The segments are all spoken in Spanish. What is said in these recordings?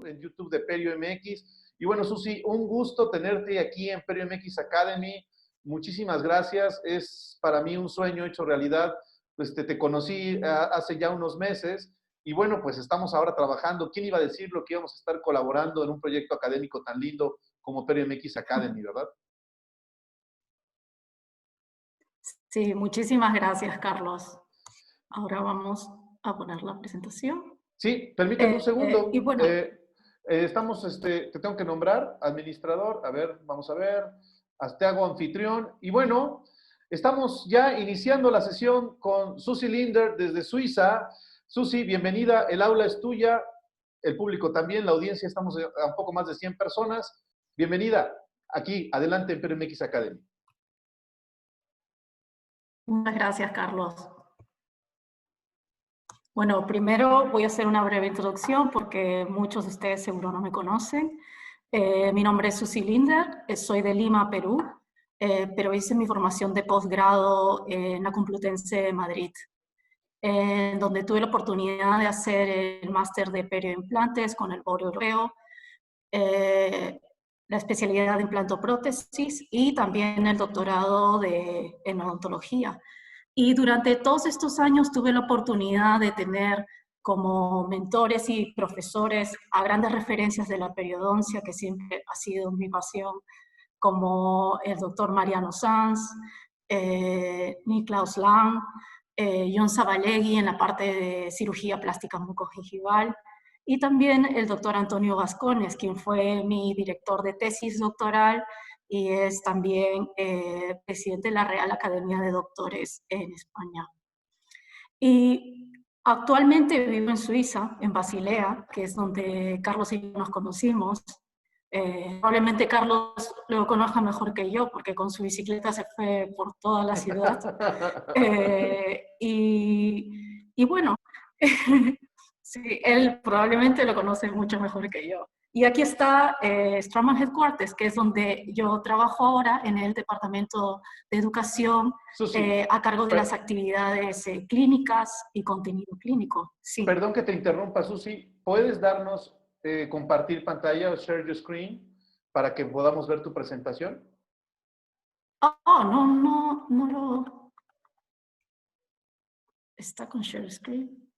en YouTube de Perio MX. Y bueno, Susi, un gusto tenerte aquí en Perio MX Academy. Muchísimas gracias. Es para mí un sueño hecho realidad. Pues te conocí hace ya unos meses y bueno, pues estamos ahora trabajando. ¿Quién iba a decirlo que íbamos a estar colaborando en un proyecto académico tan lindo como Perio MX Academy, verdad? Sí, muchísimas gracias, Carlos. Ahora vamos a poner la presentación. Sí, permíteme un Y segundo. bueno, Te tengo que nombrar administrador. A ver, vamos a ver. Te hago anfitrión. Y bueno, estamos ya iniciando la sesión con Susi Linder desde Suiza. Susi, bienvenida. El aula es tuya. El público también, la audiencia, estamos a un poco más de 100 personas. Bienvenida. Aquí, adelante en PRMX Academy. muchas gracias, Carlos. Bueno, primero voy a hacer una breve introducción porque muchos de ustedes seguro no me conocen. Mi nombre es Susi Linder, soy de Lima, Perú, pero hice mi formación de posgrado en la Complutense de Madrid, donde tuve la oportunidad de hacer el máster de perioimplantes con el Foro Europeo, la especialidad de implantoprótesis y también el doctorado en odontología. Y durante todos estos años tuve la oportunidad de tener como mentores y profesores a grandes referencias de la periodoncia, que siempre ha sido mi pasión, como el doctor Mariano Sanz, Niklaus Lang, John Savalegui en la parte de cirugía plástica mucogingival, y también el doctor Antonio Gascones, quien fue mi director de tesis doctoral y es también presidente de la Real Academia de Doctores en España. Y actualmente vivo en Suiza, en Basilea, que es donde Carlos y yo nos conocimos. Probablemente Carlos lo conozca mejor que yo, porque con su bicicleta se fue por toda la ciudad. Y bueno, sí, él probablemente lo conoce mucho mejor que yo. Y aquí está Straumann Headquarters, que es donde yo trabajo ahora en el Departamento de Educación, Susi, a cargo de las actividades clínicas y contenido clínico. Sí. perdón que te interrumpa, Susi. ¿Puedes darnos, compartir pantalla o share your screen para que podamos ver tu presentación? Oh, no lo... ¿Está con share screen?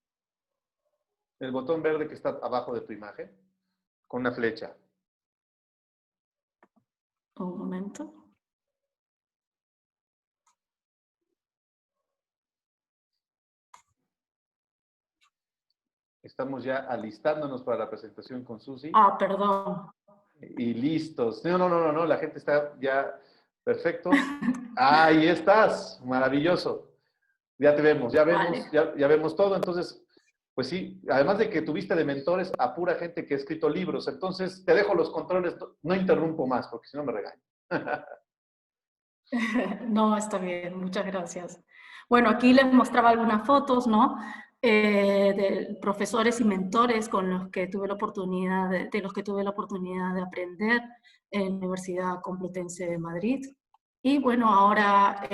El botón verde que está abajo de tu imagen, con una flecha. Un momento. Estamos ya alistándonos para la presentación con Susi. Ah, perdón. Y listos. No, la gente está ya perfecto. Ahí estás, maravilloso. Ya te vemos, Vale. ya vemos todo. Entonces, pues sí, además de que tuviste de mentores a pura gente que ha escrito libros. Entonces, te dejo los controles, no interrumpo más, porque si no me regaño. No, está bien, muchas gracias. Bueno, aquí les mostraba algunas fotos, ¿no? De profesores y mentores con los que tuve la oportunidad de los que tuve la oportunidad de aprender en la Universidad Complutense de Madrid. Y bueno, ahora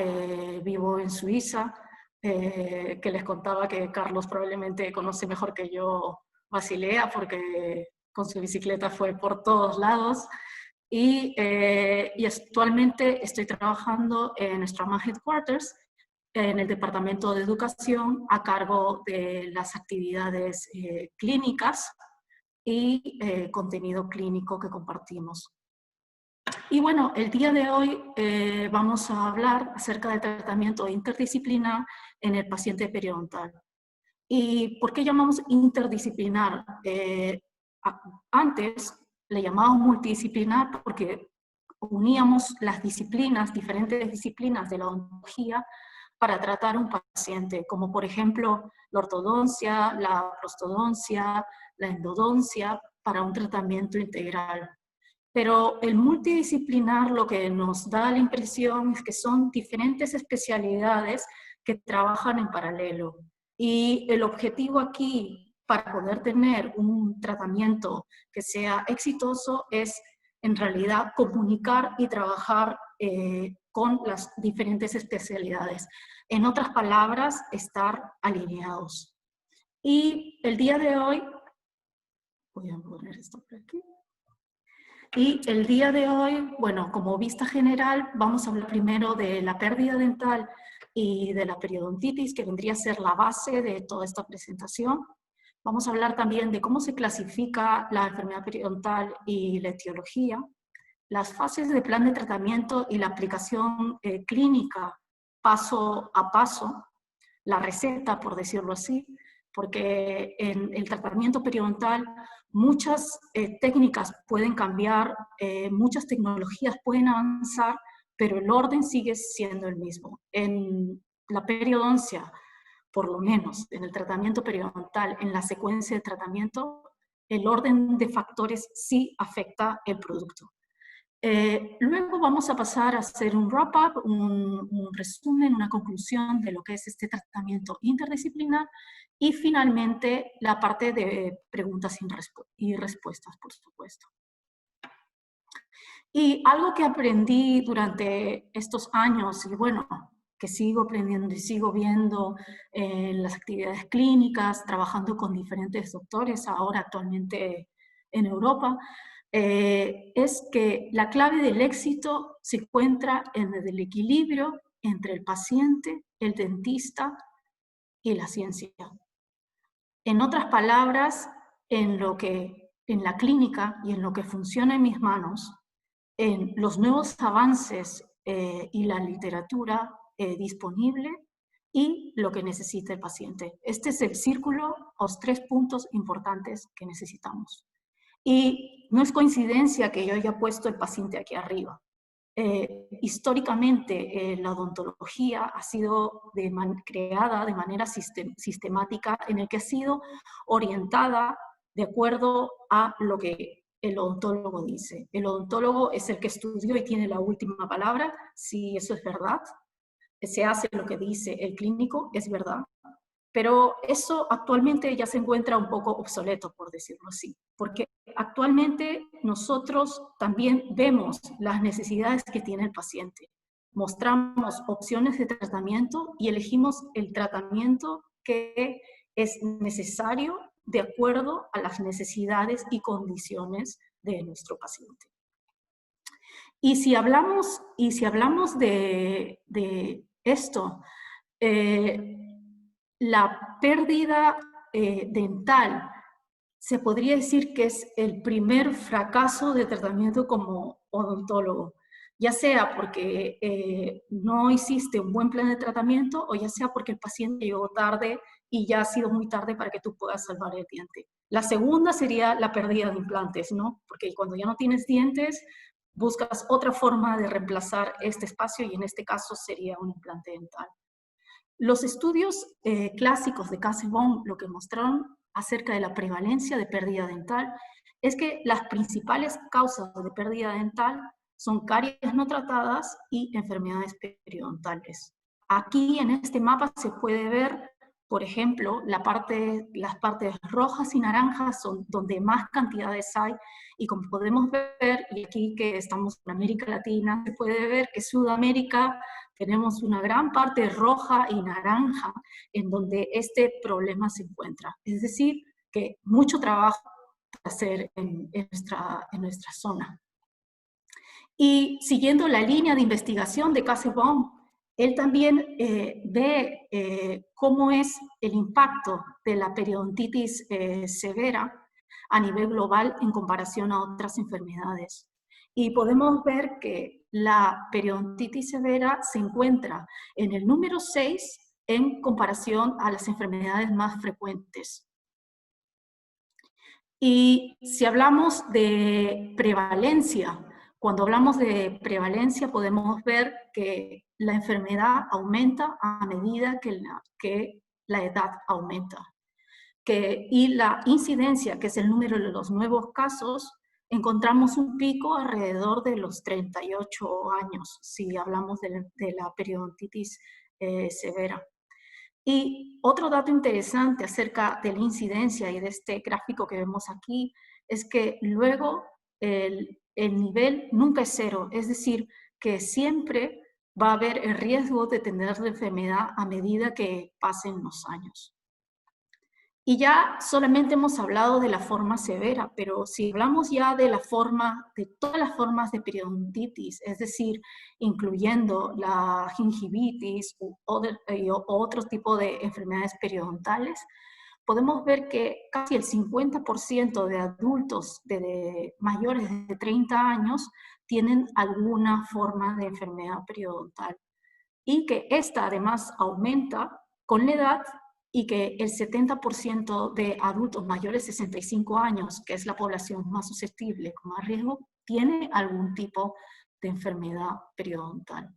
vivo en Suiza, que les contaba que Carlos probablemente conoce mejor que yo Basilea, porque con su bicicleta fue por todos lados. Y actualmente estoy trabajando en Straumann Headquarters, en el Departamento de Educación, a cargo de las actividades clínicas y contenido clínico que compartimos. Y bueno, el día de hoy vamos a hablar acerca del tratamiento interdisciplinar en el paciente periodontal. ¿Y por qué llamamos interdisciplinar? Antes le llamábamos multidisciplinar porque uníamos las disciplinas, diferentes disciplinas de la odontología para tratar un paciente, como por ejemplo la ortodoncia, la prostodoncia, la endodoncia, para un tratamiento integral. Pero el multidisciplinar lo que nos da la impresión es que son diferentes especialidades que trabajan en paralelo. Y el objetivo aquí, para poder tener un tratamiento que sea exitoso, es en realidad comunicar y trabajar con las diferentes especialidades. En otras palabras, estar alineados. Y el día de hoy Voy a poner esto por aquí. Y el día de hoy, bueno, como vista general, vamos a hablar primero de la pérdida dental y de la periodontitis, que vendría a ser la base de toda esta presentación. Vamos a hablar también de cómo se clasifica la enfermedad periodontal y la etiología, las fases de plan de tratamiento y la aplicación clínica paso a paso, la receta, por decirlo así, porque en el tratamiento periodontal muchas técnicas pueden cambiar, muchas tecnologías pueden avanzar, pero el orden sigue siendo el mismo. En la periodoncia, por lo menos en el tratamiento periodontal, en la secuencia de tratamiento, el orden de factores sí afecta el producto. Luego vamos a pasar a hacer un wrap-up, un resumen, una conclusión de lo que es este tratamiento interdisciplinar y finalmente la parte de preguntas y respuestas, por supuesto. Y algo que aprendí durante estos años, y bueno, que sigo aprendiendo y sigo viendo en las actividades clínicas, trabajando con diferentes doctores, ahora actualmente en Europa, es que la clave del éxito se encuentra en el equilibrio entre el paciente, el dentista y la ciencia. En otras palabras, en la clínica y en lo que funciona en mis manos, en los nuevos avances y la literatura disponible y lo que necesita el paciente. Este es el círculo, los 3 puntos importantes que necesitamos. Y no es coincidencia que yo haya puesto el paciente aquí arriba. Históricamente, la odontología ha sido creada de manera sistemática en el que ha sido orientada de acuerdo a lo que el odontólogo dice. El odontólogo es el que estudió y tiene la última palabra, si eso es verdad. Se hace lo que dice el clínico, es verdad. Pero eso actualmente ya se encuentra un poco obsoleto, por decirlo así, porque actualmente nosotros también vemos las necesidades que tiene el paciente. Mostramos opciones de tratamiento y elegimos el tratamiento que es necesario de acuerdo a las necesidades y condiciones de nuestro paciente. Y si hablamos de esto, la pérdida dental se podría decir que es el primer fracaso de tratamiento como odontólogo, ya sea porque no hiciste un buen plan de tratamiento o ya sea porque el paciente llegó tarde y ya ha sido muy tarde para que tú puedas salvar el diente. La segunda sería la pérdida de implantes, ¿no? Porque cuando ya no tienes dientes, buscas otra forma de reemplazar este espacio y en este caso sería un implante dental. Los estudios clásicos de Casaubon lo que mostraron acerca de la prevalencia de pérdida dental es que las principales causas de pérdida dental son caries no tratadas y enfermedades periodontales. Aquí en este mapa se puede ver, por ejemplo, las partes rojas y naranjas son donde más cantidades hay y como podemos ver, y aquí que estamos en América Latina, se puede ver que Sudamérica tenemos una gran parte roja y naranja en donde este problema se encuentra. Es decir, que mucho trabajo para hacer en nuestra zona. Y siguiendo la línea de investigación de Casaubon, él también ve cómo es el impacto de la periodontitis severa a nivel global en comparación a otras enfermedades. Y podemos ver que la periodontitis severa se encuentra en el número 6 en comparación a las enfermedades más frecuentes. Y si hablamos de prevalencia, cuando hablamos de prevalencia podemos ver que la enfermedad aumenta a medida que la edad aumenta. Y la incidencia, que es el número de los nuevos casos, encontramos un pico alrededor de los 38 años, si hablamos de la periodontitis severa. Y otro dato interesante acerca de la incidencia y de este gráfico que vemos aquí es que luego el nivel nunca es cero, es decir, que siempre va a haber el riesgo de tener la enfermedad a medida que pasen los años. Y ya solamente hemos hablado de la forma severa, pero si hablamos ya de todas las formas de periodontitis, es decir, incluyendo la gingivitis u otro tipo de enfermedades periodontales, podemos ver que casi el 50% de adultos mayores de 30 años tienen alguna forma de enfermedad periodontal y que esta además aumenta con la edad y que el 70% de adultos mayores de 65 años, que es la población más susceptible, con más riesgo, tiene algún tipo de enfermedad periodontal.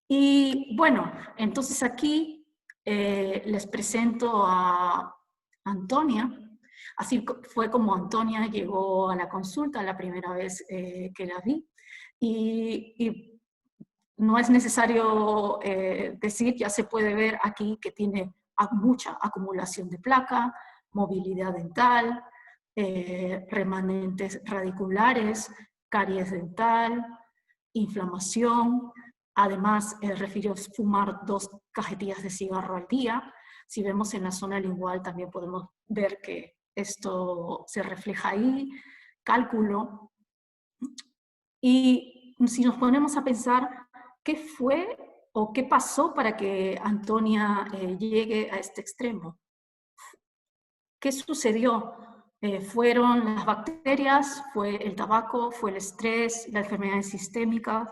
Y bueno, entonces aquí les presento a Antonia. Así fue como Antonia llegó a la consulta la primera vez que la vi. Y no es necesario decir, ya se puede ver aquí que tiene mucha acumulación de placa, movilidad dental, remanentes radiculares, caries dental, inflamación. Además, refirió fumar 2 cajetillas de cigarro al día. Si vemos en la zona lingual también podemos ver que esto se refleja ahí, cálculo. Y si nos ponemos a pensar qué fue o qué pasó para que Antonia llegue a este extremo. ¿Qué sucedió? Fueron las bacterias, fue el tabaco, fue el estrés, las enfermedades sistémicas.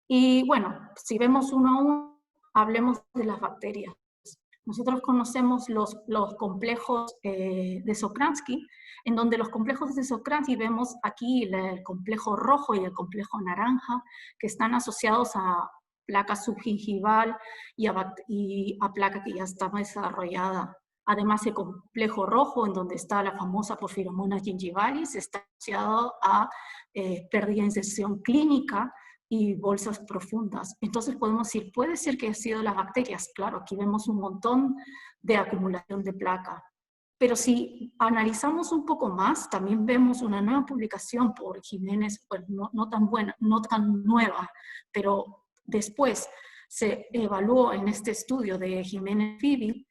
Y bueno, si vemos uno a uno, hablemos de las bacterias. Nosotros conocemos los complejos de Sokransky, en donde los complejos de Sokransky vemos aquí el complejo rojo y el complejo naranja, que están asociados a placa subgingival y a placa que ya está desarrollada. Además, el complejo rojo, en donde está la famosa Porphyromonas gingivalis, está asociado a pérdida de inserción clínica y bolsas profundas. Entonces podemos decir, puede ser que haya sido las bacterias. Claro, aquí vemos un montón de acumulación de placa. Pero si analizamos un poco más, también vemos una nueva publicación por Jiménez, pues no tan buena, no tan nueva, pero después se evaluó en este estudio de Jiménez Fibi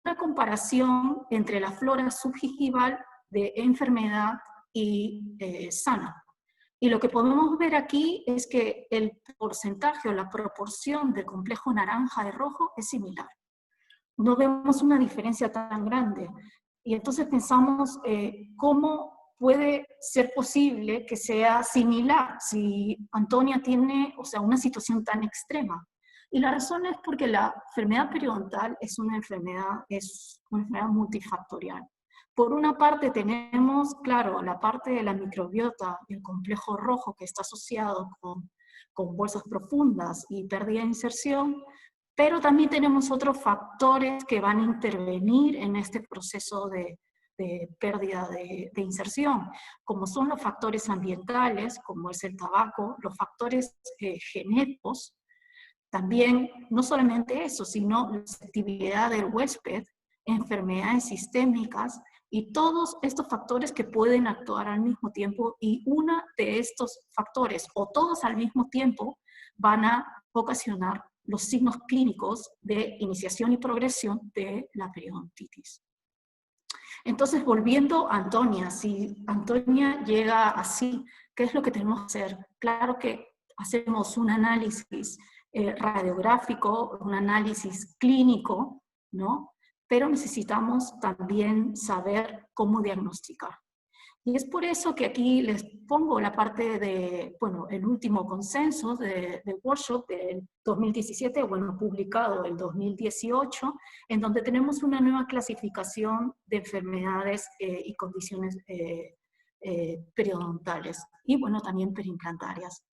una comparación entre la flora subgingival de enfermedad y sana. Y lo que podemos ver aquí es que el porcentaje o la proporción del complejo naranja y rojo es similar. No vemos una diferencia tan grande. Y entonces pensamos cómo puede ser posible que sea similar si Antonia tiene, o sea, una situación tan extrema. Y la razón es porque la enfermedad periodontal es una enfermedad multifactorial. Por una parte tenemos, claro, la parte de la microbiota, el complejo rojo que está asociado con bolsas profundas y pérdida de inserción, pero también tenemos otros factores que van a intervenir en este proceso de pérdida de inserción, como son los factores ambientales, como es el tabaco, los factores genéticos, también no solamente eso, sino la susceptibilidad del huésped, enfermedades sistémicas y todos estos factores que pueden actuar al mismo tiempo, y uno de estos factores o todos al mismo tiempo van a ocasionar los signos clínicos de iniciación y progresión de la periodontitis. Entonces, volviendo a Antonia, si Antonia llega así, ¿qué es lo que tenemos que hacer? Claro que hacemos un análisis radiográfico, un análisis clínico, ¿no? Pero necesitamos también saber cómo diagnosticar. Y es por eso que aquí les pongo la parte de, bueno, el último consenso del workshop del 2017, bueno, publicado el 2018, en donde tenemos una nueva clasificación de enfermedades y condiciones periodontales, y bueno, también periimplantarias.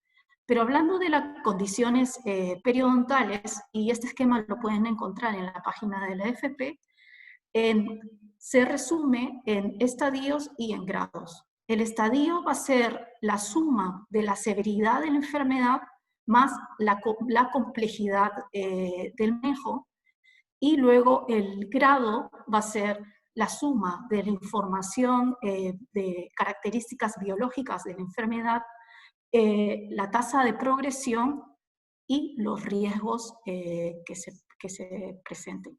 Pero hablando de las condiciones periodontales, y este esquema lo pueden encontrar en la página de la FP, se resume en estadios y en grados. El estadio va a ser la suma de la severidad de la enfermedad más la complejidad del manejo, y luego el grado va a ser la suma de la información de características biológicas de la enfermedad, la tasa de progresión y los riesgos que se presenten.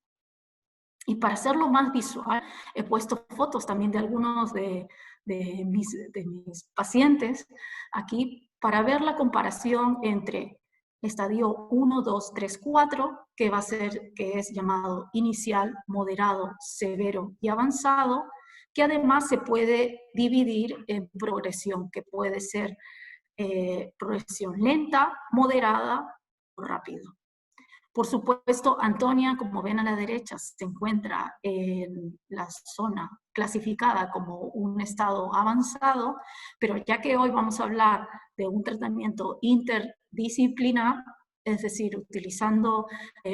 Y para hacerlo más visual, he puesto fotos también de algunos de mis pacientes aquí para ver la comparación entre estadio 1, 2, 3, 4, que va a ser, que es llamado inicial, moderado, severo y avanzado, que además se puede dividir en progresión, que puede ser progresión lenta, moderada o rápido. Por supuesto, Antonia, como ven a la derecha, se encuentra en la zona clasificada como un estado avanzado, pero ya que hoy vamos a hablar de un tratamiento interdisciplinar, es decir, utilizando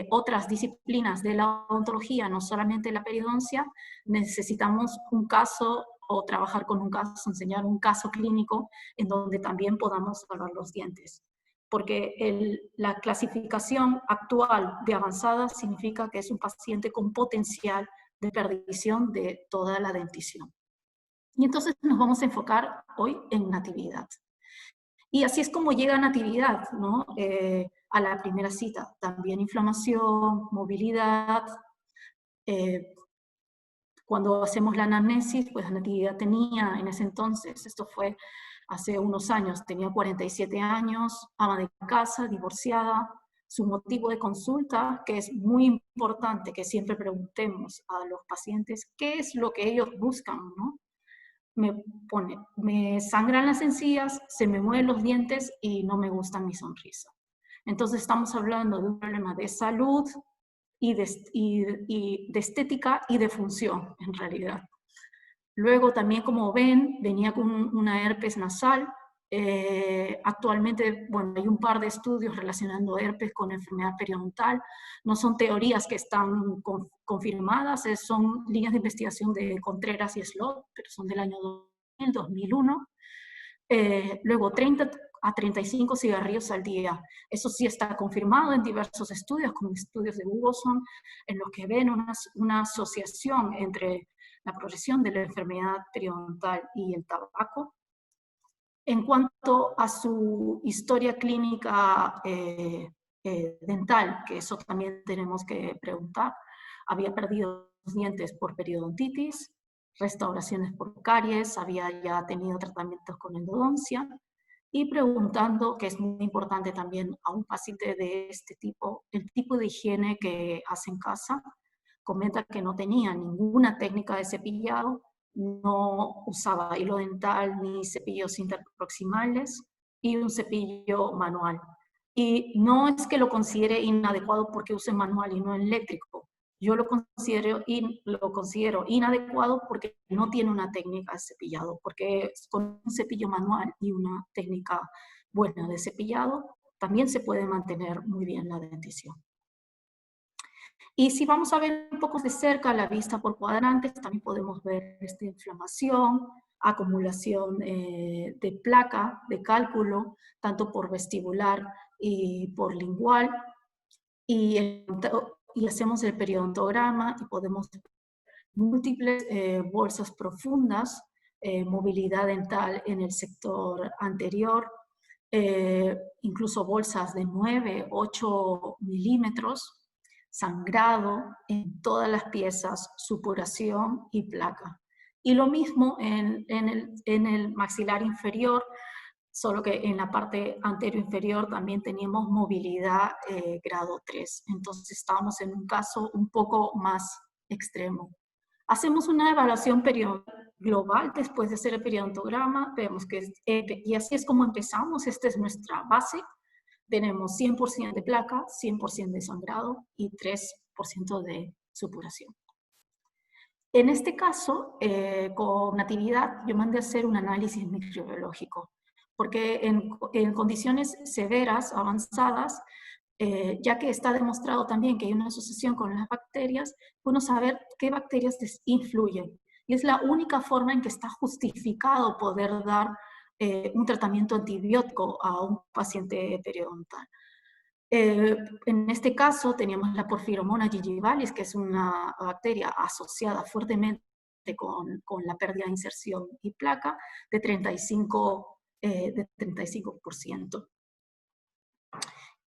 otras disciplinas de la odontología, no solamente la periodoncia, necesitamos un caso o trabajar con un caso, enseñar un caso clínico en donde también podamos salvar los dientes. Porque la clasificación actual de avanzada significa que es un paciente con potencial de perdición de toda la dentición. Y entonces nos vamos a enfocar hoy en natividad. Y así es como llega natividad, ¿no? A la primera cita. También inflamación, movilidad. Cuando hacemos la anamnesis, pues Natividad tenía en ese entonces, esto fue hace unos años, tenía 47 años, ama de casa, divorciada. Su motivo de consulta, que es muy importante que siempre preguntemos a los pacientes qué es lo que ellos buscan, ¿no? Me sangran las encías, se me mueven los dientes y no me gusta mi sonrisa. Entonces estamos hablando de un problema de salud y de estética y de función, en realidad. Luego también, como ven, venía con una herpes nasal. Actualmente, bueno, hay un par de estudios relacionando herpes con enfermedad periodontal. No son teorías que están confirmadas, son líneas de investigación de Contreras y Slot, pero son del año 2000, 2001. Luego, 30 a 35 cigarrillos al día. Eso sí está confirmado en diversos estudios, como estudios de Hugoson, en los que ven una asociación entre la progresión de la enfermedad periodontal y el tabaco. En cuanto a su historia clínica dental, que eso también tenemos que preguntar, había perdido los dientes por periodontitis, restauraciones por caries, había ya tenido tratamientos con endodoncia, y preguntando, que es muy importante también a un paciente de este tipo, el tipo de higiene que hace en casa. Comenta que no tenía ninguna técnica de cepillado, no usaba hilo dental ni cepillos interproximales y un cepillo manual. Y no es que lo considere inadecuado porque use manual y no eléctrico. Yo lo considero inadecuado porque no tiene una técnica de cepillado, porque con un cepillo manual y una técnica buena de cepillado también se puede mantener muy bien la dentición. Y si vamos a ver un poco de cerca la vista por cuadrantes, también podemos ver esta inflamación, acumulación de placa, de cálculo, tanto por vestibular y por lingual. Y hacemos el periodontograma y podemos ver múltiples bolsas profundas, movilidad dental en el sector anterior, incluso bolsas de 9, 8 milímetros, sangrado en todas las piezas, supuración y placa. Y lo mismo en el maxilar inferior, solo que en la parte anterior inferior también teníamos movilidad grado 3. Entonces estábamos en un caso un poco más extremo. Hacemos una evaluación global después de hacer el periodontograma, vemos que, y así es como empezamos, esta es nuestra base. Tenemos 100% de placa, 100% de sangrado y 3% de supuración. En este caso, con Natividad, yo mandé a hacer un análisis microbiológico, porque en condiciones severas, avanzadas, ya que está demostrado también que hay una asociación con las bacterias, bueno, saber qué bacterias influyen. Y es la única forma en que está justificado poder dar un tratamiento antibiótico a un paciente periodontal. En este caso teníamos la Porphyromonas gingivalis, que es una bacteria asociada fuertemente con la pérdida de inserción y placa de 35%.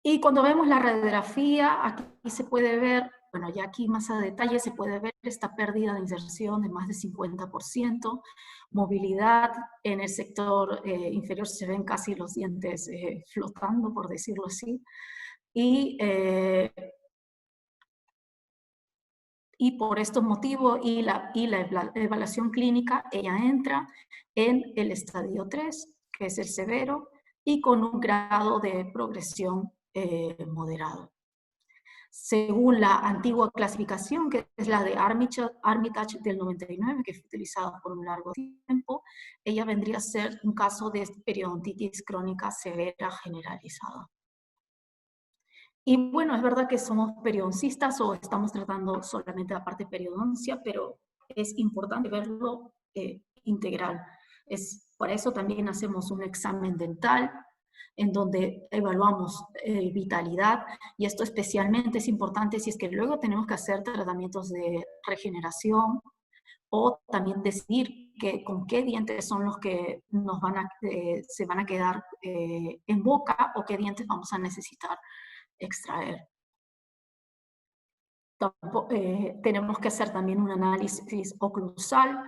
Y cuando vemos la radiografía, aquí se puede ver bueno, ya aquí más a detalle se puede ver esta pérdida de inserción de más de 50%, movilidad en el sector inferior, se ven casi los dientes flotando, por decirlo así, y por estos motivos y la evaluación clínica, ella entra en el estadio 3, que es el severo, y con un grado de progresión moderado. Según la antigua clasificación, que es la de Armitage del 99, que fue utilizada por un largo tiempo, ella vendría a ser un caso de periodontitis crónica severa generalizada. Y bueno, es verdad que somos periodoncistas o estamos tratando solamente la parte de periodoncia, pero es importante verlo integral. Por eso también hacemos un examen dental en donde evaluamos vitalidad, y esto especialmente es importante si es que luego tenemos que hacer tratamientos de regeneración o también decidir con qué dientes son los que se van a quedar en boca o qué dientes vamos a necesitar extraer. Tenemos que hacer también un análisis oclusal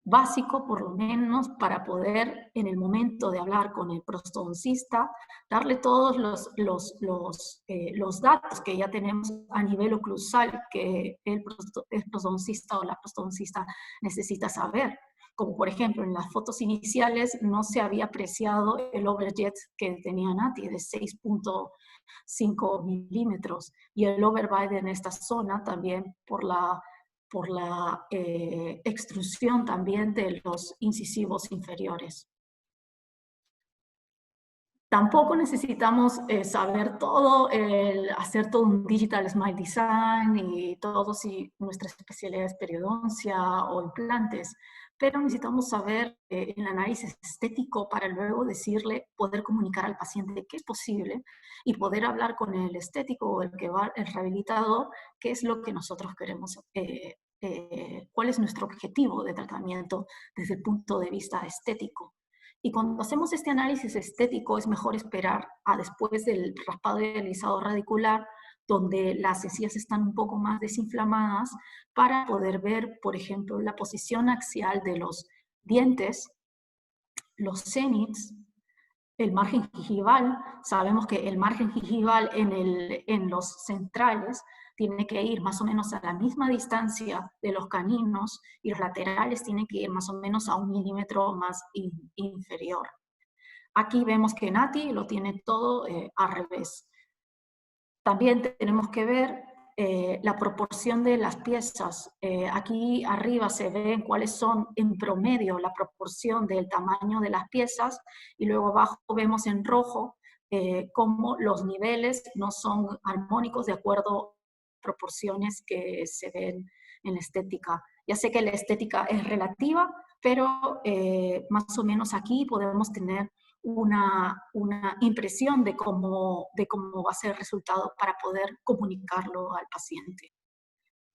básico, por lo menos, para poder, en el momento de hablar con el prostodoncista, darle todos los datos que ya tenemos a nivel oclusal que el prostodoncista o la prostodoncista necesita saber. Como por ejemplo, en las fotos iniciales no se había apreciado el overjet que tenía Nati de 6.5 milímetros y el overbite en esta zona también por la extrusión también de los incisivos inferiores. Tampoco necesitamos saber todo, hacer todo un digital smile design y todo si nuestra especialidad es periodoncia o implantes, pero necesitamos saber el análisis estético para luego poder comunicar al paciente qué es posible y poder hablar con el estético o el rehabilitador qué es lo que nosotros queremos, cuál es nuestro objetivo de tratamiento desde el punto de vista estético. Y cuando hacemos este análisis estético es mejor esperar a después del raspado y alisado radicular, donde las encías están un poco más desinflamadas, para poder ver, por ejemplo, la posición axial de los dientes, los cénits, el margen gingival. Sabemos que el margen gingival en los centrales tiene que ir más o menos a la misma distancia de los caninos y los laterales tienen que ir más o menos a 1 milímetro más inferior. Aquí vemos que Nati lo tiene todo al revés. También tenemos que ver la proporción de las piezas. Aquí arriba se ven cuáles son en promedio la proporción del tamaño de las piezas y luego abajo vemos en rojo cómo los niveles no son armónicos de acuerdo a proporciones que se ven en la estética. Ya sé que la estética es relativa, pero más o menos aquí podemos tener una impresión de cómo va a ser el resultado para poder comunicarlo al paciente.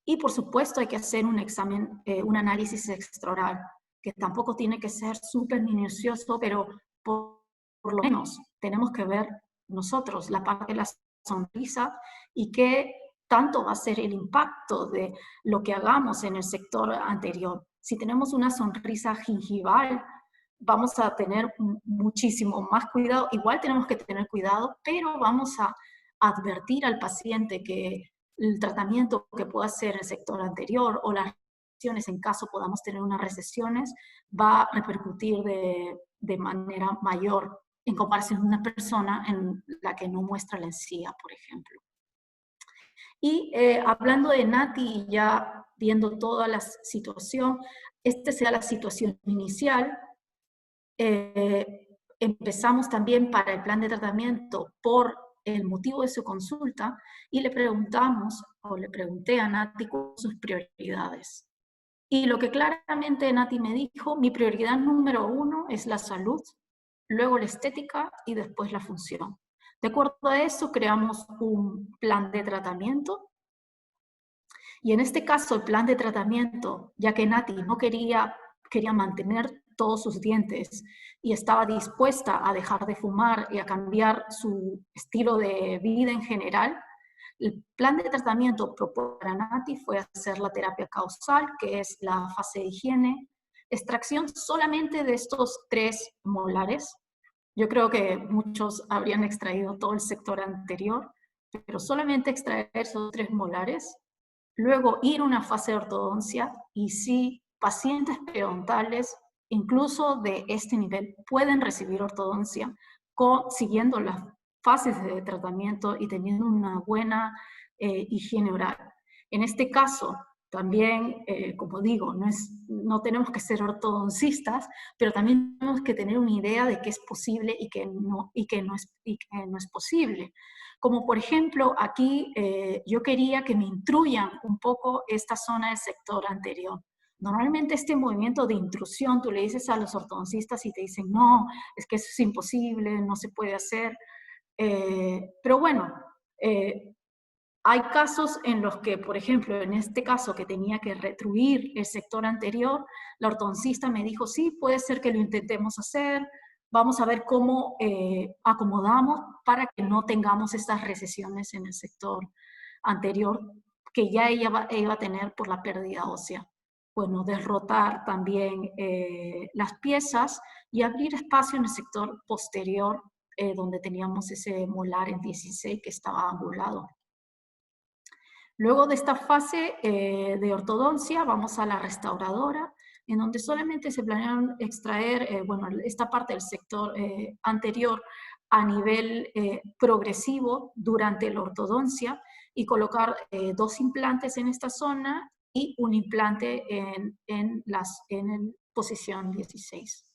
Y por supuesto hay que hacer un examen, un análisis extraoral, que tampoco tiene que ser súper minucioso, pero por lo menos tenemos que ver nosotros la parte de la sonrisa y qué tanto va a ser el impacto de lo que hagamos en el sector anterior. Si tenemos una sonrisa gingival, vamos a tener muchísimo más cuidado. Igual tenemos que tener cuidado, pero vamos a advertir al paciente que el tratamiento que pueda hacer el sector anterior o las recesiones, en caso podamos tener unas recesiones, va a repercutir de manera mayor en comparación a una persona en la que no muestra la encía, por ejemplo. Y hablando de Nati, ya viendo toda la situación, esta será la situación inicial. Empezamos también para el plan de tratamiento por el motivo de su consulta y le preguntamos, o le pregunté a Nati cuáles son sus prioridades. Y lo que claramente Nati me dijo, mi prioridad número 1 es la salud, luego la estética y después la función. De acuerdo a eso, creamos un plan de tratamiento. Y en este caso, el plan de tratamiento, ya que Nati no quería mantener todos sus dientes y estaba dispuesta a dejar de fumar y a cambiar su estilo de vida en general, El plan de tratamiento propuesto para Nati fue hacer la terapia causal, que es la fase de higiene, extracción solamente de estos 3 molares. Yo creo que muchos habrían extraído todo el sector anterior, pero solamente extraer esos 3 molares, luego ir a una fase de ortodoncia, y sí, pacientes periodontales, incluso de este nivel, pueden recibir ortodoncia siguiendo las fases de tratamiento y teniendo una buena higiene oral. En este caso, también, como digo, no tenemos que ser ortodoncistas, pero también tenemos que tener una idea de qué es posible y qué no es posible. Como por ejemplo, aquí yo quería que me intruyan un poco esta zona del sector anterior. Normalmente este movimiento de intrusión, tú le dices a los ortodoncistas y te dicen, no, es que eso es imposible, no se puede hacer. Pero bueno, hay casos en los que, por ejemplo, en este caso que tenía que retruir el sector anterior, la ortodoncista me dijo, sí, puede ser que lo intentemos hacer, vamos a ver cómo acomodamos para que no tengamos estas recesiones en el sector anterior que ya ella iba a tener por la pérdida ósea. Bueno, derrotar también las piezas y abrir espacio en el sector posterior donde teníamos ese molar en 16 que estaba angulado. Luego de esta fase de ortodoncia vamos a la restauradora, en donde solamente se planearon extraer, bueno, esta parte del sector anterior a nivel progresivo durante la ortodoncia y colocar 2 implantes en esta zona y un implante en posición 16.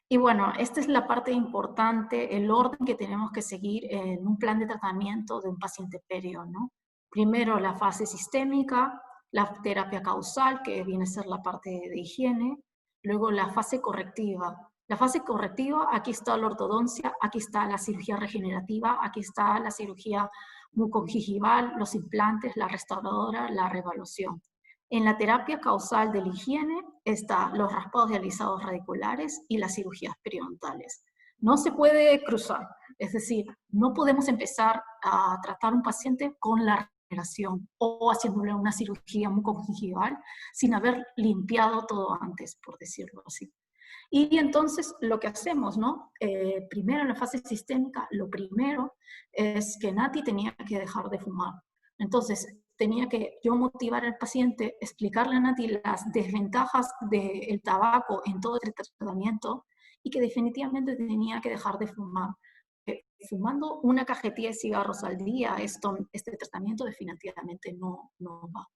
Y bueno, esta es la parte importante, el orden que tenemos que seguir en un plan de tratamiento de un paciente perio, ¿no? Primero la fase sistémica, la terapia causal, que viene a ser la parte de higiene, luego la fase correctiva. La fase correctiva, aquí está la ortodoncia, aquí está la cirugía regenerativa, aquí está la cirugía mucogingival, los implantes, la restauradora, la reevaluación. En la terapia causal de la higiene están los raspados y alisados radiculares y las cirugías periodontales. No se puede cruzar, es decir, no podemos empezar a tratar a un paciente con la regeneración o haciéndole una cirugía mucogingival sin haber limpiado todo antes, por decirlo así. Y entonces lo que hacemos, ¿no? Primero en la fase sistémica, lo primero es que Nati tenía que dejar de fumar. Entonces tenía que yo motivar al paciente, explicarle a Nati las desventajas del tabaco en todo el tratamiento y que definitivamente tenía que dejar de fumar. Fumando una cajetilla de cigarros al día, este tratamiento definitivamente no va.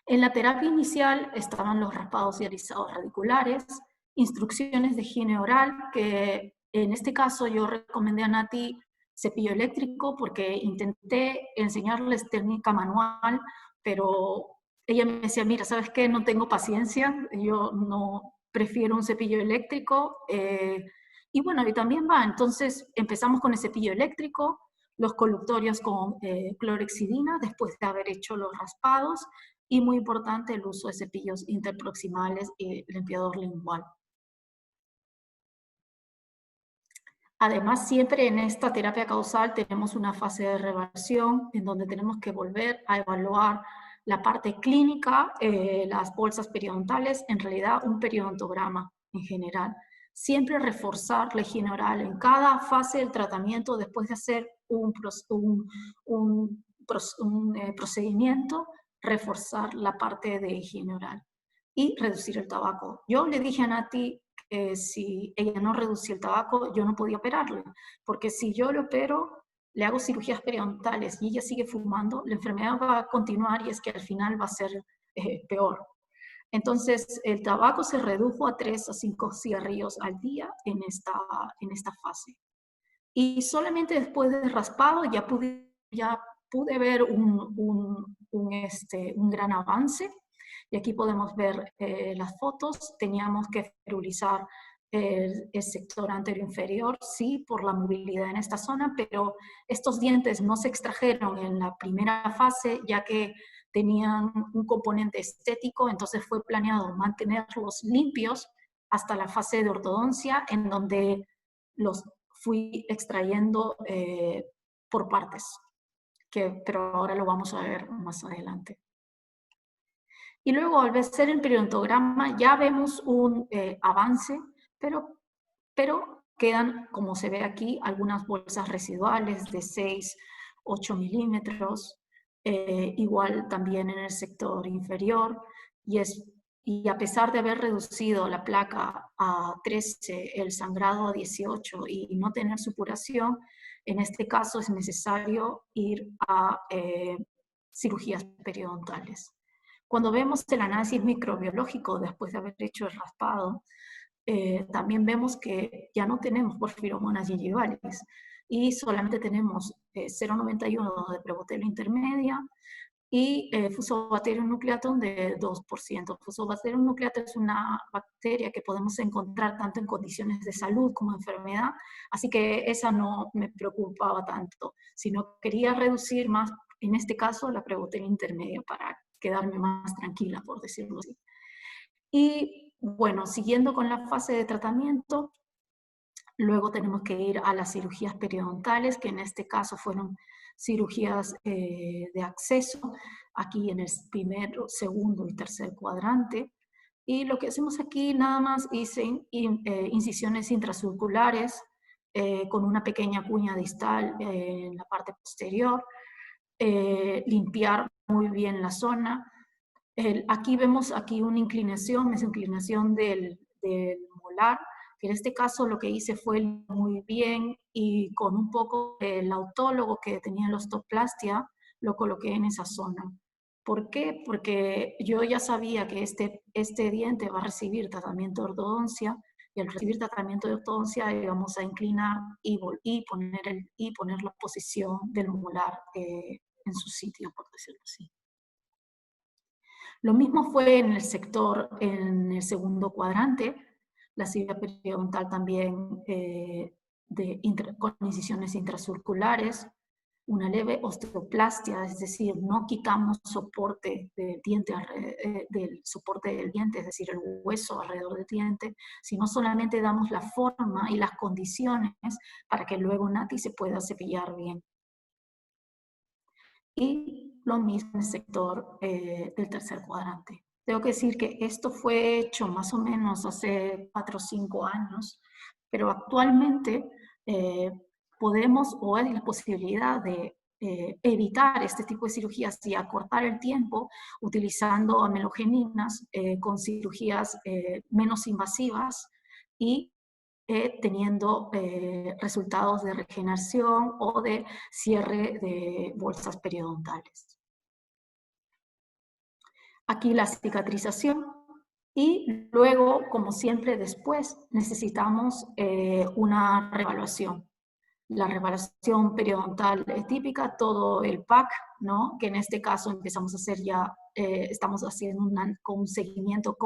En la terapia inicial estaban los raspados y alisados radiculares, instrucciones de higiene oral, que en este caso yo recomendé a Nati cepillo eléctrico porque intenté enseñarles técnica manual, pero ella me decía, mira, ¿sabes qué? No tengo paciencia, yo no prefiero un cepillo eléctrico. Y bueno, y también va, entonces empezamos con el cepillo eléctrico, los colutorios con clorexidina después de haber hecho los raspados, y muy importante el uso de cepillos interproximales y limpiador lingual. Además, siempre en esta terapia causal tenemos una fase de reversión en donde tenemos que volver a evaluar la parte clínica, las bolsas periodontales, en realidad un periodontograma en general. Siempre reforzar la higiene oral en cada fase del tratamiento después de hacer un procedimiento, reforzar la parte de higiene oral y reducir el tabaco. Yo le dije a Nati que si ella no reducía el tabaco, yo no podía operarle, porque si yo le opero, le hago cirugías periodontales y ella sigue fumando, la enfermedad va a continuar y es que al final va a ser peor. Entonces, el tabaco se redujo a 3 a 5 cigarrillos al día en esta fase. Y solamente después del raspado ya pude ver un gran avance. Y aquí podemos ver las fotos. Teníamos que esterilizar el sector anterior inferior, sí, por la movilidad en esta zona, pero estos dientes no se extrajeron en la primera fase, ya que tenían un componente estético, entonces fue planeado mantenerlos limpios hasta la fase de ortodoncia, en donde los fui extrayendo por partes. pero ahora lo vamos a ver más adelante. Y luego al ver el periodontograma ya vemos un avance, pero quedan, como se ve aquí, algunas bolsas residuales de 6, 8 milímetros, igual también en el sector inferior, y a pesar de haber reducido la placa a 13, el sangrado a 18 y no tener supuración, en este caso es necesario ir a cirugías periodontales. Cuando vemos el análisis microbiológico después de haber hecho el raspado, también vemos que ya no tenemos porfiromonas gingivales y solamente tenemos 0,91 de Prevotella intermedia y Fusobacterium nucleatum de 2%. Fusobacterium nucleatum es una bacteria que podemos encontrar tanto en condiciones de salud como enfermedad, así que esa no me preocupaba tanto, sino quería reducir más, en este caso, la Prevotella intermedia para quedarme más tranquila, por decirlo así. Y bueno, siguiendo con la fase de tratamiento, luego tenemos que ir a las cirugías periodontales, que en este caso fueron cirugías de acceso, aquí en el primero, segundo y tercer cuadrante. Y lo que hacemos aquí nada más hice incisiones intracirculares con una pequeña cuña distal en la parte posterior, limpiar muy bien la zona. Aquí vemos aquí una inclinación, es inclinación del molar, que en este caso lo que hice fue muy bien y con un poco el autólogo que tenía la ostoplastia, lo coloqué en esa zona. ¿Por qué? Porque yo ya sabía que este diente va a recibir tratamiento de ortodoncia y al recibir tratamiento de ortodoncia íbamos a inclinar y poner la posición del molar en su sitio, por decirlo así. Lo mismo fue en el sector, en el segundo cuadrante, la cirugía periodontal también con incisiones intracirculares, una leve osteoplastia, es decir, no quitamos soporte del diente, del soporte del diente, es decir, el hueso alrededor del diente, sino solamente damos la forma y las condiciones para que luego Nati se pueda cepillar bien. Y lo mismo en el sector del tercer cuadrante. Tengo que decir que esto fue hecho más o menos hace 4 o 5 años, pero actualmente podemos o hay la posibilidad de evitar este tipo de cirugías y acortar el tiempo utilizando amelogeninas con cirugías menos invasivas y teniendo resultados de regeneración o de cierre de bolsas periodontales. Aquí la cicatrización y luego, como siempre después, necesitamos una reevaluación. La reevaluación periodontal típica, todo el PAC, ¿no? Que en este caso empezamos a hacer ya, estamos haciendo un seguimiento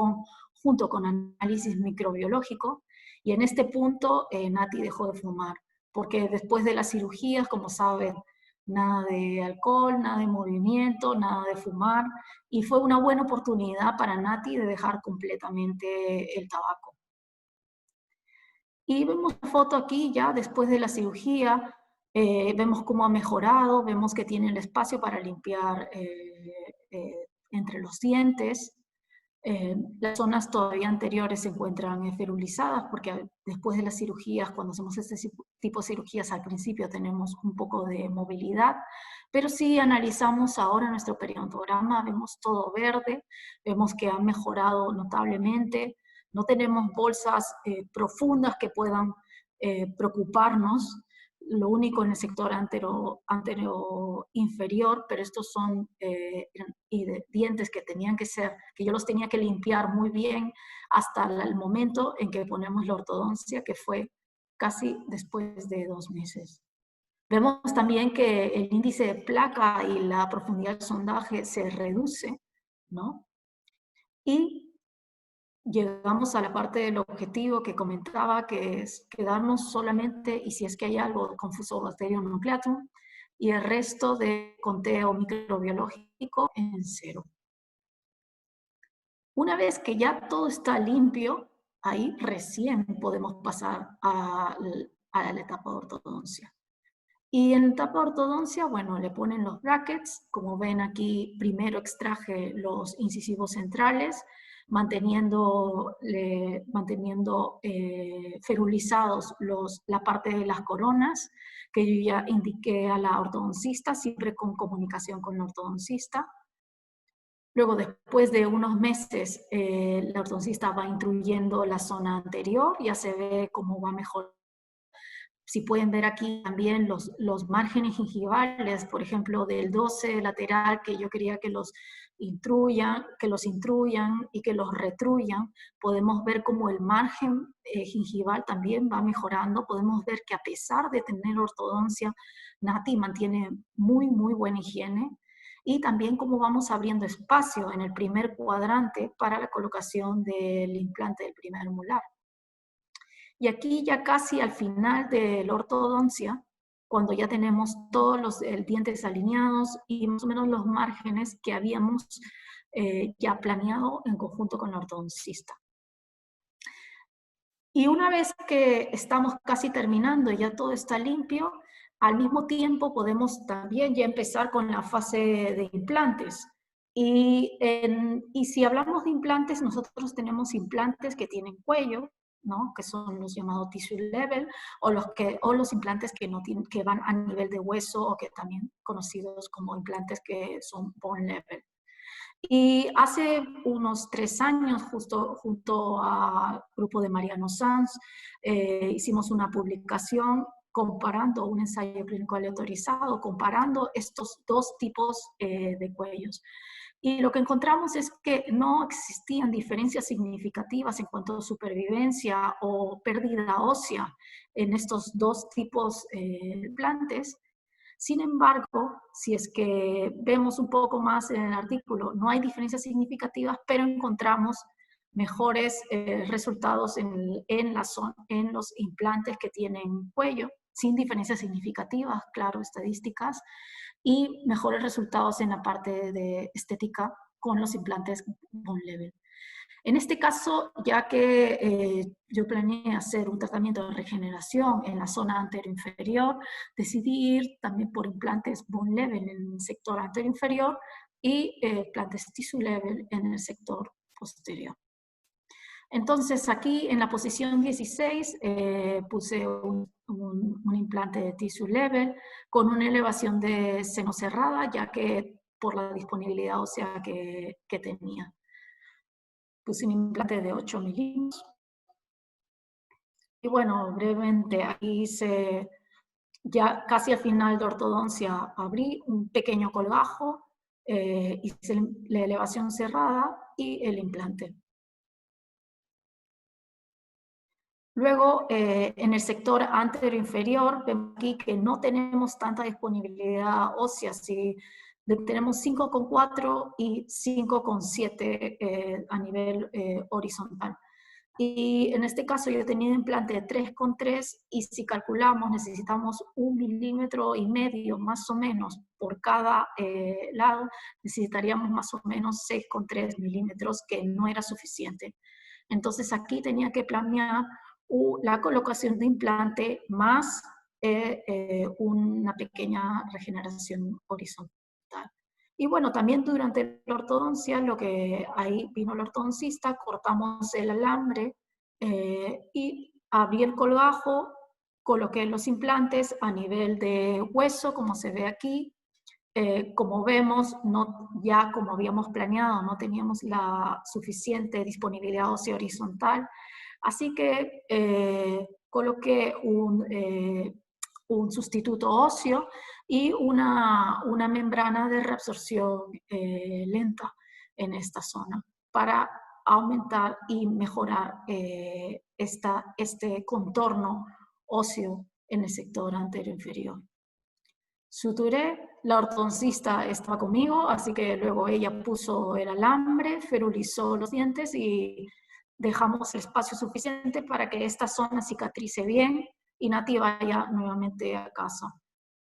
junto con análisis microbiológico, y en este punto Nati dejó de fumar, porque después de las cirugías, como saben, nada de alcohol, nada de movimiento, nada de fumar, y fue una buena oportunidad para Nati de dejar completamente el tabaco. Y vemos la foto aquí ya después de la cirugía, vemos cómo ha mejorado, vemos que tiene el espacio para limpiar entre los dientes. Las zonas todavía anteriores se encuentran ferulizadas porque después de las cirugías, cuando hacemos este tipo de cirugías al principio tenemos un poco de movilidad, pero si analizamos ahora nuestro periodontograma, vemos todo verde, vemos que ha mejorado notablemente, no tenemos bolsas profundas que puedan preocuparnos, lo único en el sector antero inferior, pero estos son dientes que tenían que ser, que yo los tenía que limpiar muy bien hasta el momento en que ponemos la ortodoncia, que fue casi después de 2 meses. Vemos también que el índice de placa y la profundidad del sondaje se reduce, ¿no? Y llegamos a la parte del objetivo que comentaba, que es quedarnos solamente, y si es que hay algo, con Fusobacterium nucleatum, y el resto de conteo microbiológico en 0. Una vez que ya todo está limpio, ahí recién podemos pasar a la etapa de ortodoncia. Y en etapa de ortodoncia, bueno, le ponen los brackets. Como ven aquí, primero extraje los incisivos centrales, manteniendo ferulizados la parte de las coronas, que yo ya indiqué a la ortodoncista, siempre con comunicación con la ortodoncista. Luego, después de unos meses, la ortodoncista va instruyendo la zona anterior, ya se ve cómo va mejor. Si pueden ver aquí también los márgenes gingivales, por ejemplo, del 12 lateral, que yo quería que los intruyan y que los retruyan, podemos ver cómo el margen gingival también va mejorando. Podemos ver que a pesar de tener ortodoncia, Nati mantiene muy, muy buena higiene. Y también cómo vamos abriendo espacio en el primer cuadrante para la colocación del implante del primer molar. Y aquí ya casi al final de la ortodoncia, cuando ya tenemos todos los dientes alineados y más o menos los márgenes que habíamos ya planeado en conjunto con la ortodoncista. Y una vez que estamos casi terminando y ya todo está limpio, al mismo tiempo podemos también ya empezar con la fase de implantes. Y si hablamos de implantes, nosotros tenemos implantes que tienen cuello, ¿no? Que son los llamados tissue level, o los implantes que, no tienen, que van a nivel de hueso, o que también conocidos como implantes que son bone level. Y hace unos 3 años, justo junto al grupo de Mariano Sanz, hicimos una publicación comparando un ensayo clínico aleatorizado, comparando estos dos tipos de cuellos. Y lo que encontramos es que no existían diferencias significativas en cuanto a supervivencia o pérdida ósea en estos dos tipos de implantes. Sin embargo, si es que vemos un poco más en el artículo, no hay diferencias significativas, pero encontramos mejores resultados en los implantes que tienen cuello, sin diferencias significativas, claro, estadísticas, y mejores resultados en la parte de estética con los implantes bone level. En este caso, ya que yo planeé hacer un tratamiento de regeneración en la zona anteroinferior, decidí ir también por implantes bone level en el sector anteroinferior y implantes tissue level en el sector posterior. Entonces aquí en la posición 16 puse un implante de tissue level con una elevación de seno cerrada, ya que por la disponibilidad ósea que tenía. Puse un implante de 8 milímetros. Y bueno, brevemente, aquí hice, ya casi al final de ortodoncia, abrí un pequeño colgajo, hice la elevación cerrada y el implante. Luego, en el sector anterior-inferior, vemos aquí que no tenemos tanta disponibilidad ósea, si tenemos 5,4 y 5,7 a nivel horizontal. Y en este caso yo tenía un implante de 3,3 y si calculamos necesitamos 1,5 milímetros más o menos por cada lado, necesitaríamos más o menos 6,3 milímetros, que no era suficiente. Entonces aquí tenía que planear la colocación de implante más una pequeña regeneración horizontal. Y bueno, también durante la ortodoncia, ahí vino el ortodoncista, cortamos el alambre y abrí el colgajo, coloqué los implantes a nivel de hueso, como se ve aquí. Como vemos, ya como habíamos planeado, no teníamos la suficiente disponibilidad ósea horizontal, así que coloqué un sustituto óseo y una membrana de reabsorción lenta en esta zona para aumentar y mejorar este contorno óseo en el sector anterior-inferior. Suturé, la ortodoncista estaba conmigo, así que luego ella puso el alambre, ferulizó los dientes y dejamos el espacio suficiente para que esta zona cicatrice bien y Nati vaya nuevamente a casa.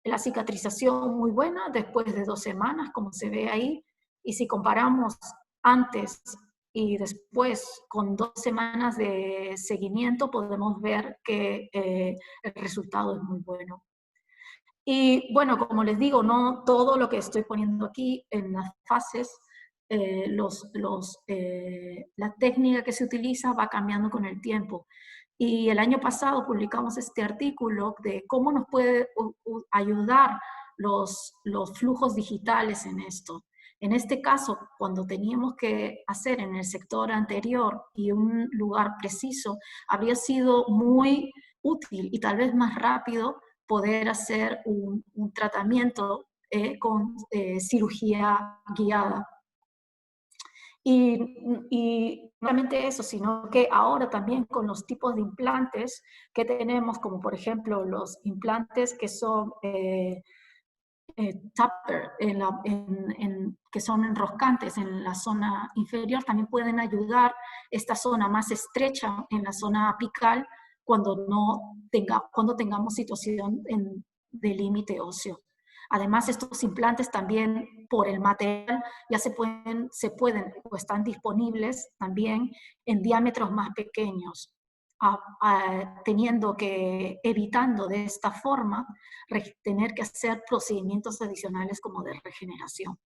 La cicatrización muy buena después de 2 semanas, como se ve ahí, y si comparamos antes y después con 2 semanas de seguimiento, podemos ver que el resultado es muy bueno. Y bueno, como les digo, no todo lo que estoy poniendo aquí en las fases, la técnica que se utiliza va cambiando con el tiempo. Y el año pasado publicamos este artículo de cómo nos puede ayudar los flujos digitales en esto. En este caso, cuando teníamos que hacer en el sector anterior y un lugar preciso, habría sido muy útil y tal vez más rápido poder hacer un tratamiento con cirugía guiada. Y no solamente eso, sino que ahora también con los tipos de implantes que tenemos, como por ejemplo los implantes que son tupper, que son enroscantes en la zona inferior, también pueden ayudar esta zona más estrecha en la zona apical cuando tengamos situación de límite óseo. Además, estos implantes también, por el material, ya se pueden o están disponibles también en diámetros más pequeños, evitando de esta forma tener que hacer procedimientos adicionales como de regeneración.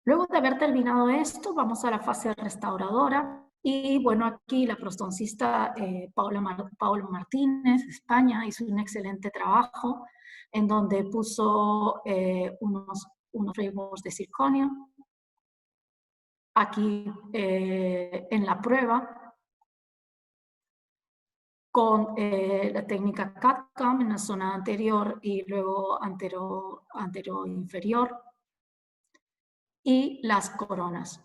Luego de haber terminado esto, vamos a la fase restauradora. Y bueno, aquí la prostodoncista Paula Martínez, de España, hizo un excelente trabajo en donde puso unos frameworks de circonio. Aquí en la prueba, con la técnica CAD/CAM en la zona anterior y luego antero-inferior, y las coronas.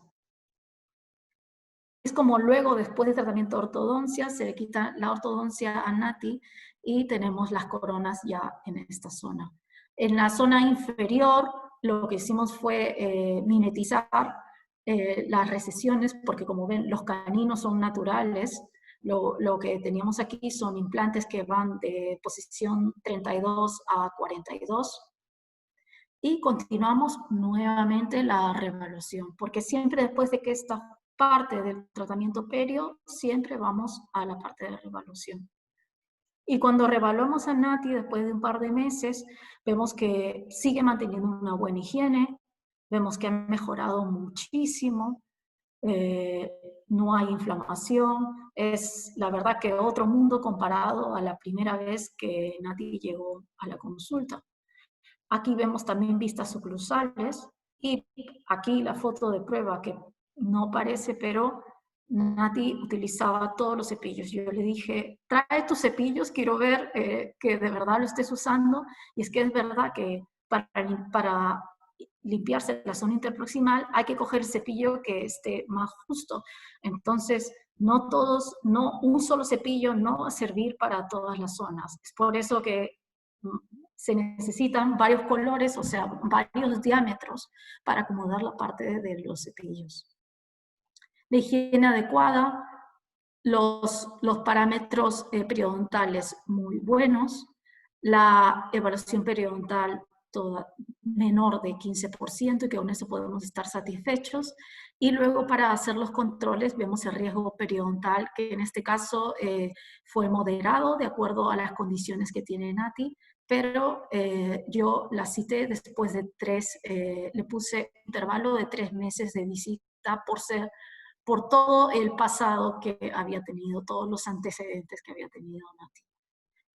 Es como luego, después del tratamiento de ortodoncia, se le quita la ortodoncia a Nati y tenemos las coronas ya en esta zona. En la zona inferior, lo que hicimos fue mimetizar las recesiones, porque como ven, los caninos son naturales. Lo que teníamos aquí son implantes que van de posición 32 a 42. Y continuamos nuevamente la reevaluación, porque siempre después de que esta parte del tratamiento perio, siempre vamos a la parte de reevaluación. Y cuando reevaluamos a Nati después de un par de meses, vemos que sigue manteniendo una buena higiene, vemos que ha mejorado muchísimo, no hay inflamación, es la verdad que otro mundo comparado a la primera vez que Nati llegó a la consulta. Aquí vemos también vistas oclusales y aquí la foto de prueba que no parece, pero Nati utilizaba todos los cepillos. Yo le dije, trae tus cepillos, quiero ver que de verdad lo estés usando. Y es que es verdad que para limpiarse la zona interproximal hay que coger el cepillo que esté más justo. Entonces, no un solo cepillo no va a servir para todas las zonas. Es por eso que se necesitan varios colores, o sea, varios diámetros para acomodar la parte de los cepillos. La higiene adecuada, los parámetros periodontales muy buenos, la evaluación periodontal toda menor de 15%, y que con eso podemos estar satisfechos. Y luego para hacer los controles vemos el riesgo periodontal, que en este caso fue moderado de acuerdo a las condiciones que tiene Nati, pero yo la cité después de le puse intervalo de 3 meses de visita por todo el pasado que había tenido, todos los antecedentes que había tenido Nati.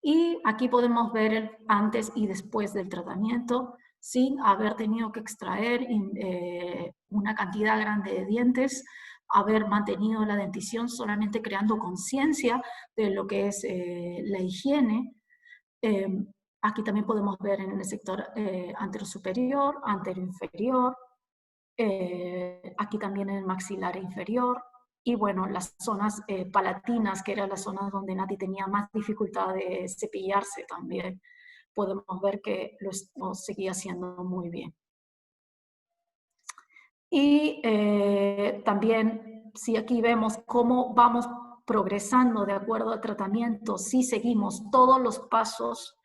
Y aquí podemos ver el antes y después del tratamiento, sin haber tenido que extraer una cantidad grande de dientes, haber mantenido la dentición, solamente creando conciencia de lo que es la higiene. Aquí también podemos ver en el sector anterosuperior, anteroinferior, aquí también en el maxilar inferior, y bueno, las zonas palatinas, que eran las zonas donde Nati tenía más dificultad de cepillarse también, podemos ver que lo seguía haciendo muy bien. Y también, si aquí vemos cómo vamos progresando de acuerdo al tratamiento, si seguimos todos los pasos,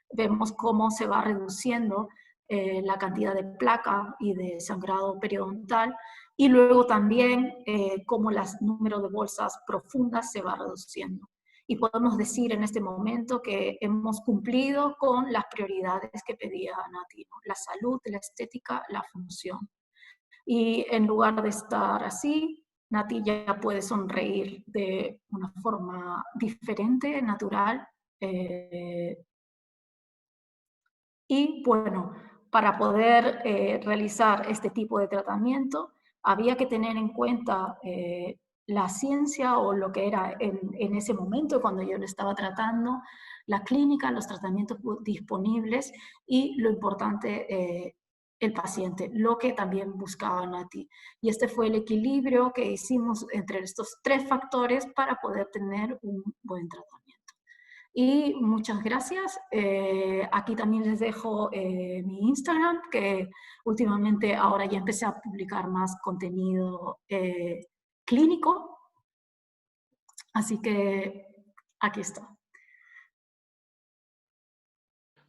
vemos cómo se va reduciendo la cantidad de placa y de sangrado periodontal, y luego también cómo el número de bolsas profundas se va reduciendo. y podemos decir en este momento que hemos cumplido con las prioridades que pedía Nati, ¿no? La salud, la estética, la función. Y en lugar de estar así, Nati ya puede sonreír de una forma diferente, natural. Y bueno, para poder realizar este tipo de tratamiento, había que tener en cuenta la ciencia o lo que era en ese momento cuando yo lo estaba tratando, la clínica, los tratamientos disponibles y lo importante, el paciente, lo que también buscaba Nati. Y este fue el equilibrio que hicimos entre estos tres factores para poder tener un buen tratamiento. Y muchas gracias. Aquí también les dejo mi Instagram, que últimamente ahora ya empecé a publicar más contenido clínico. Así que aquí está.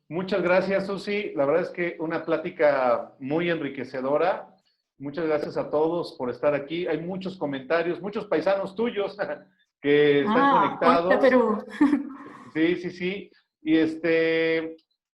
Muchas gracias, Susi. La verdad es que una plática muy enriquecedora. Muchas gracias a todos por estar aquí. Hay muchos comentarios, muchos paisanos tuyos que están Hola conectados. Perú. Sí, sí, sí. Y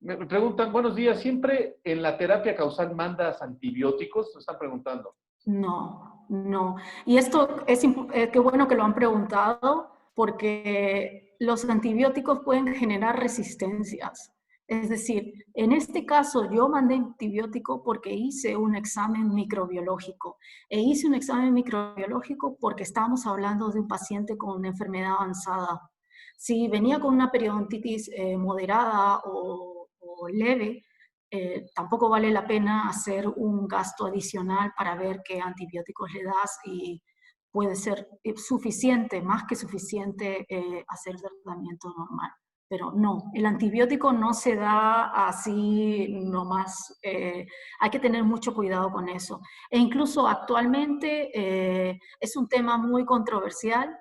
me preguntan, buenos días, ¿siempre en la terapia causal mandas antibióticos? Me están preguntando. No, no. Y esto es qué bueno que lo han preguntado, porque los antibióticos pueden generar resistencias. Es decir, en este caso yo mandé antibiótico porque hice un examen microbiológico. E hice un examen microbiológico porque estábamos hablando de un paciente con una enfermedad avanzada. Si venía con una periodontitis moderada o leve, tampoco vale la pena hacer un gasto adicional para ver qué antibióticos le das y puede ser suficiente, más que suficiente, hacer tratamiento normal. Pero no, el antibiótico no se da así nomás, hay que tener mucho cuidado con eso. E incluso actualmente es un tema muy controversial,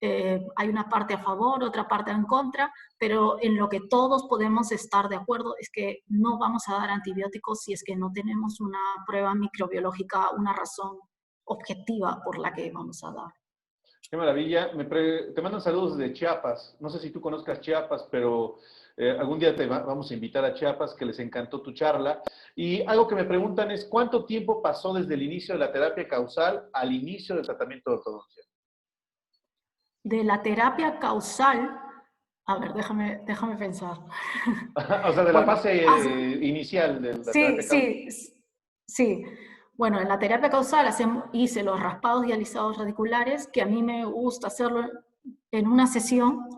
hay una parte a favor, otra parte en contra, pero en lo que todos podemos estar de acuerdo es que no vamos a dar antibióticos si es que no tenemos una prueba microbiológica, una razón objetiva por la que vamos a dar. Qué maravilla. Te mandan saludos desde Chiapas. No sé si tú conozcas Chiapas, pero algún día vamos a invitar a Chiapas, que les encantó tu charla. Y algo que me preguntan es, ¿cuánto tiempo pasó desde el inicio de la terapia causal al inicio del tratamiento de ortodoncia? De la terapia causal, a ver, déjame pensar. O sea, de la Bueno, fase inicial de la sí, terapia causal. sí, sí. Bueno, en la terapia causal hice los raspados y alisados radiculares, que a mí me gusta hacerlo en una sesión.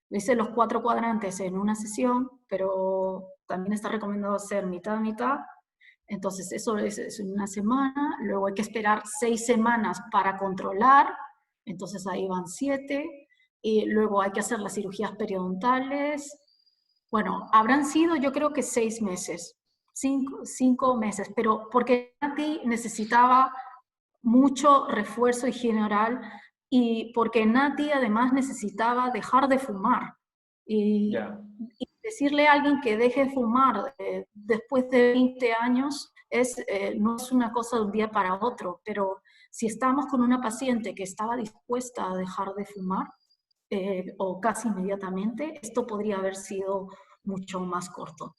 Hice los 4 cuadrantes en una sesión, pero también está recomendado hacer mitad, mitad. Entonces, eso es en una semana. Luego hay que esperar 6 semanas para controlar. Entonces, ahí van 7. Y luego hay que hacer las cirugías periodontales. Bueno, habrán sido yo creo que 6 meses, 5 meses, pero porque Nati necesitaba mucho refuerzo en general y porque Nati además necesitaba dejar de fumar. Y, Ya. y decirle a alguien que deje de fumar después de 20 años no es una cosa de un día para otro, pero si estamos con una paciente que estaba dispuesta a dejar de fumar, o casi inmediatamente, esto podría haber sido mucho más corto.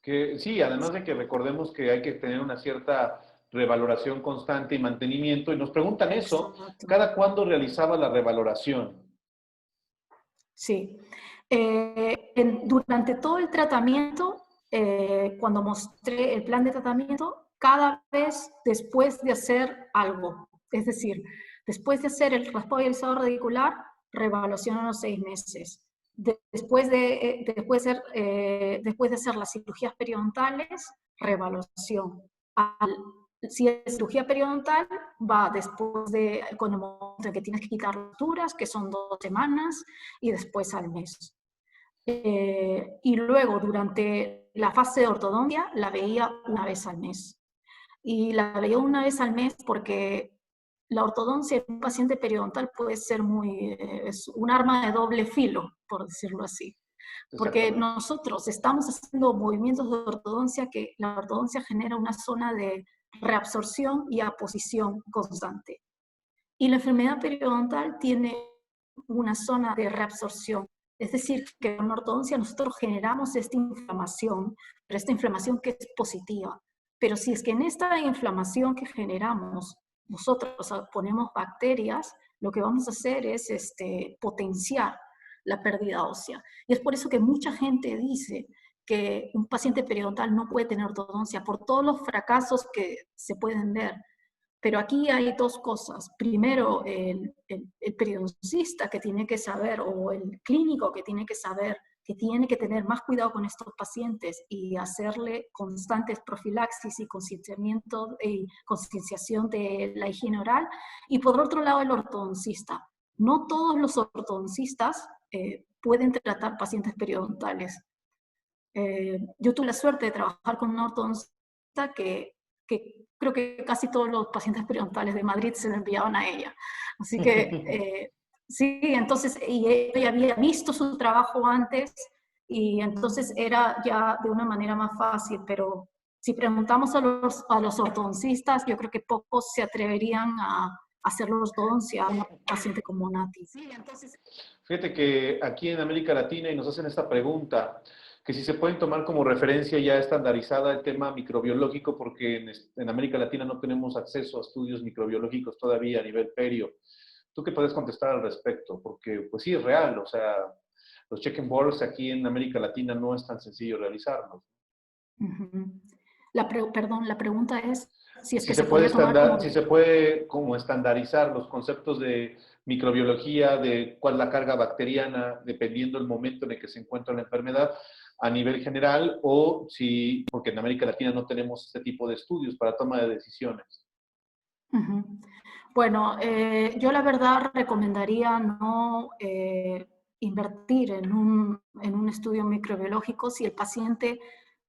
Que sí, además de que recordemos que hay que tener una cierta revaloración constante y mantenimiento, y nos preguntan eso, Exacto. ¿cada cuándo realizaba la revaloración? Sí. Durante todo el tratamiento, cuando mostré el plan de tratamiento, cada vez después de hacer algo, es decir, después de hacer el raspado y el alisado radicular, reevaluación a los 6 meses. Después de hacer las cirugías periodontales, reevaluación. Si es cirugía periodontal, va después con el momento en que tienes que quitar las suturas, que son 2 semanas, y después al mes. Y luego, durante la fase de ortodoncia, la veía una vez al mes. Y la veía una vez al mes porque la ortodoncia en un paciente periodontal puede ser es un arma de doble filo, por decirlo así. Porque Exactamente. nosotros estamos haciendo movimientos de ortodoncia que la ortodoncia genera una zona de reabsorción y aposición constante. Y la enfermedad periodontal tiene una zona de reabsorción. Es decir, que con ortodoncia nosotros generamos esta inflamación, pero esta inflamación que es positiva. Pero si es que en esta inflamación que generamos nosotros ponemos bacterias, lo que vamos a hacer es potenciar la pérdida ósea. Y es por eso que mucha gente dice que un paciente periodontal no puede tener ortodoncia por todos los fracasos que se pueden ver. Pero aquí hay dos cosas. Primero, el periodoncista que tiene que saber, o el clínico que tiene que saber, que tiene que tener más cuidado con estos pacientes y hacerle constantes profilaxis y concienciación de la higiene oral. Y por otro lado, el ortodoncista. No todos los ortodoncistas pueden tratar pacientes periodontales. Yo tuve la suerte de trabajar con una ortodoncista que creo que casi todos los pacientes periodontales de Madrid se lo enviaban a ella. Así que sí, entonces, y ella había visto su trabajo antes, y entonces era ya de una manera más fácil, pero si preguntamos a los ortodoncistas, yo creo que pocos se atreverían a hacer la ortodoncia a una paciente como Nati. Sí, entonces... Fíjate que aquí en América Latina, y nos hacen esta pregunta, que si se pueden tomar como referencia ya estandarizada el tema microbiológico, porque en América Latina no tenemos acceso a estudios microbiológicos todavía a nivel perio. ¿Tú qué puedes contestar al respecto? Porque pues sí es real, o sea, los check-and-balls aquí en América Latina no es tan sencillo realizarlos. Perdón, la pregunta es si es si que se se puede podría tomar como... si se puede como estandarizar los conceptos de microbiología, de cuál es la carga bacteriana, dependiendo del momento en el que se encuentra la enfermedad a nivel general, o si, porque en América Latina no tenemos este tipo de estudios para toma de decisiones. Bueno, yo la verdad recomendaría no invertir en un estudio microbiológico si el paciente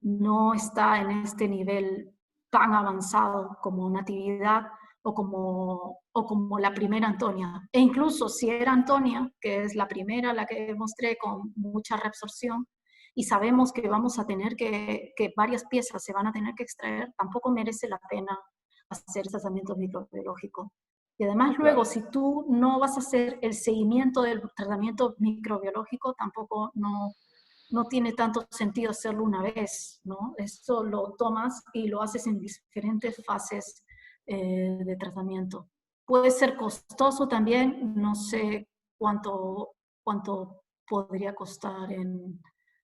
no está en este nivel tan avanzado como Natividad o como la primera Antonia. E incluso si era Antonia, que es la primera, la que mostré con mucha reabsorción, y sabemos que vamos a tener que varias piezas se van a tener que extraer, tampoco merece la pena hacer tratamiento microbiológico. Y además luego, si tú no vas a hacer el seguimiento del tratamiento microbiológico, tampoco no tiene tanto sentido hacerlo una vez, ¿no? Esto lo tomas y lo haces en diferentes fases de tratamiento. Puede ser costoso también, no sé cuánto podría costar en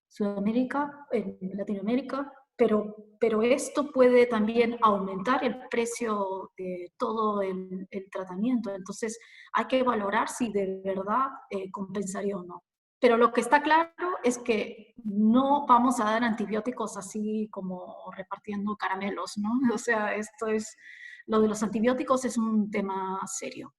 Sudamérica, en Latinoamérica, pero esto puede también aumentar el precio de todo el tratamiento. Entonces hay que valorar si de verdad compensaría o no. Pero lo que está claro es que no vamos a dar antibióticos así como repartiendo caramelos, ¿no? O sea, lo de los antibióticos es un tema serio.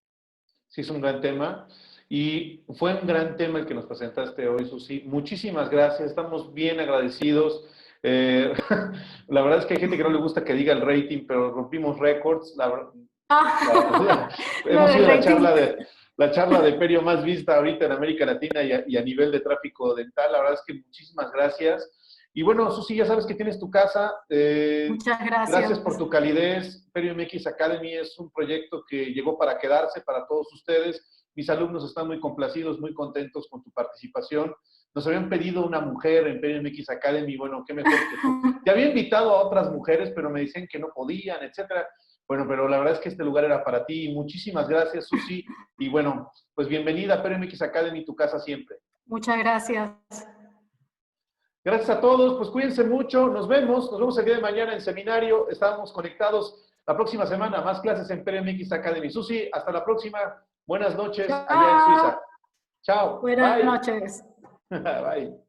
Sí, es un gran tema. Y fue un gran tema el que nos presentaste hoy, Susi. Muchísimas gracias, estamos bien agradecidos. La verdad es que hay gente que no le gusta que diga el rating, pero rompimos récords. Hemos sido la charla de perio más vista ahorita en América Latina y a nivel de tráfico dental. La verdad es que muchísimas gracias. Y bueno, Susi, ya sabes que tienes tu casa. Muchas gracias. Gracias por tu calidez. Perio MX Academy es un proyecto que llegó para quedarse para todos ustedes. Mis alumnos están muy complacidos, muy contentos con tu participación. Nos habían pedido una mujer en Perio MX Academy. Bueno, qué mejor que tú. Te había invitado a otras mujeres, pero me decían que no podían, etcétera. Bueno, pero la verdad es que este lugar era para ti. Muchísimas gracias, Susi. Y bueno, pues bienvenida a Perio MX Academy, tu casa siempre. Muchas gracias. Gracias a todos, pues cuídense mucho, nos vemos el día de mañana en seminario, estamos conectados la próxima semana, más clases en Perio MX Academy. Susi, hasta la próxima, buenas noches allá en Suiza. Chao. Buenas noches. Bye.